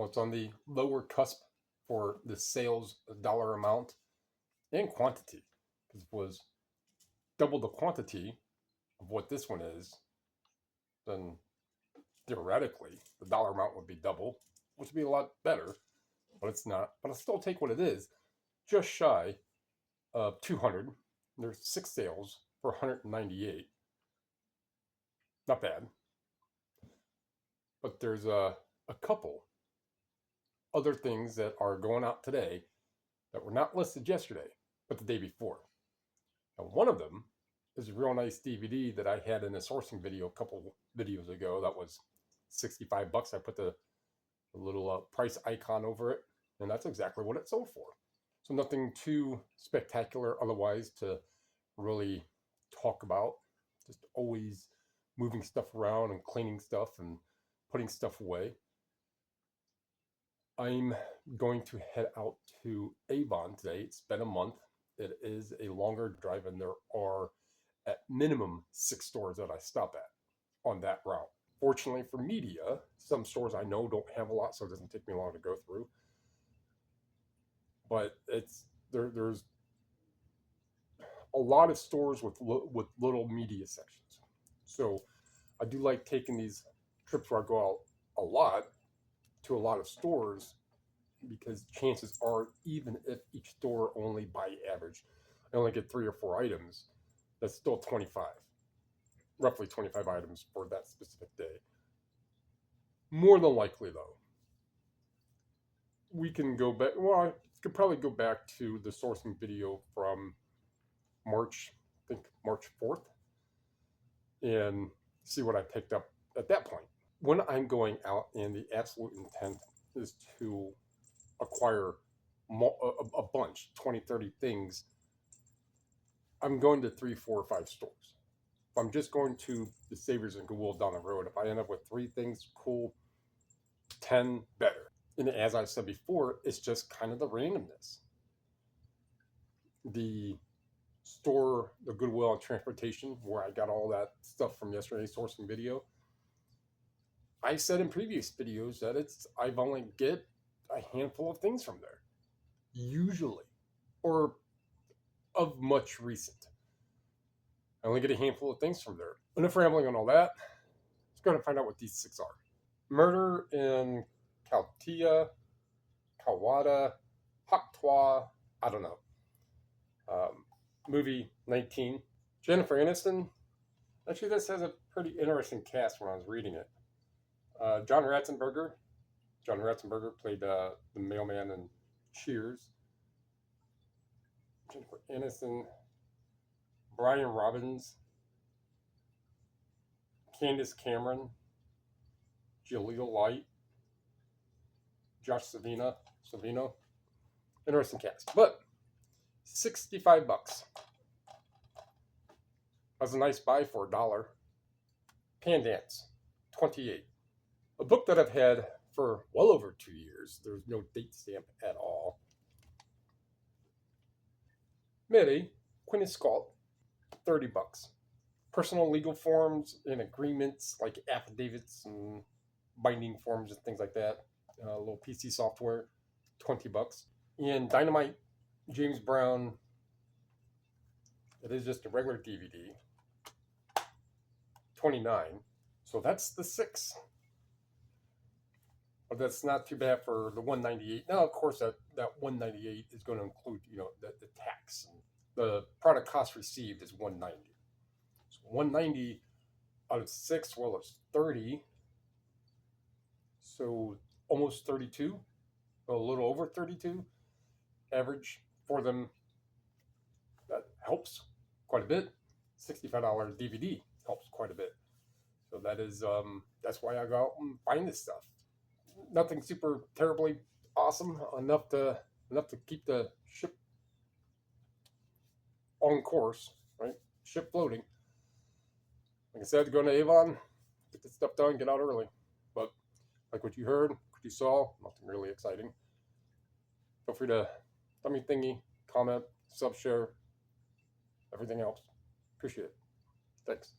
it's on the lower cusp for the sales dollar amount and quantity. Because if it was double the quantity of what this one is, then theoretically the dollar amount would be double, which would be a lot better, but it's not. But I'll still take what it is, just shy of 200. There's 6 sales for 198. Not bad. But there's a couple other things that are going out today that were not listed yesterday, but the day before. Now, one of them is a real nice DVD that I had in a sourcing video a couple videos ago. That was $65. I put the little price icon over it, and that's exactly what it sold for. So nothing too spectacular otherwise to really talk about. Just always moving stuff around and cleaning stuff and putting stuff away. I'm going to head out to Avon today. It's been a month. It is a longer drive, and there are at minimum 6 stores that I stop at on that route. Fortunately for media, some stores I know don't have a lot, so it doesn't take me long to go through. But there's a lot of stores with little media sections. So I do like taking these trips where I go out a lot to a lot of stores, because chances are, even if each store only by average I only get 3 or 4 items, that's still 25, roughly 25 items for that specific day. More than likely though, we can go back, well, I could probably go back to the sourcing video from March, I think March 4th, and see what I picked up at that point. When I'm going out and the absolute intent is to acquire a bunch, 20, 30 things, I'm going to 3, 4, or 5 stores. If I'm just going to the Savers and Goodwill down the road, if I end up with 3 things, cool. 10, better. And as I said before, it's just kind of the randomness. The store, the Goodwill and Transportation, where I got all that stuff from yesterday's sourcing video, I said in previous videos that I've only get a handful of things from there, usually, or of much recent. I only get a handful of things from there. Enough rambling on all that. Let's go and find out what these 6 are. Murder in Kautia, Kawada, Haktwa, I don't know. Movie 19. Jennifer Aniston. Actually, this has a pretty interesting cast when I was reading it. John Ratzenberger. John Ratzenberger played the mailman in Cheers. Jennifer Aniston. Brian Robbins. Candace Cameron. Jaleel Light. Josh Savino. Interesting cast. But $65. That's a nice buy for $1. Pandance, 28. A book that I've had for well over 2 years. There's no date stamp at all. Mary Queniscalt, $30. Personal legal forms and agreements like affidavits and binding forms and things like that. A little PC software, $20. And Dynamite James Brown, it is just a regular DVD, $29. So that's the 6. But that's not too bad for the $198. Now, of course, that $198 is going to include, the tax. And the product cost received is $190. So $190 out of 6, well, it's 30. So almost 32, a little over 32 average for them. That helps quite a bit. $65 DVD helps quite a bit. So that is that's why I go out and find this stuff. Nothing super terribly awesome, enough to keep the ship on course, right? Ship floating. Like I said, go to Avon, get this stuff done, get out early. But like what you heard, what you saw, nothing really exciting. Feel free to tell me thingy, comment, sub, share, everything else. Appreciate it. Thanks.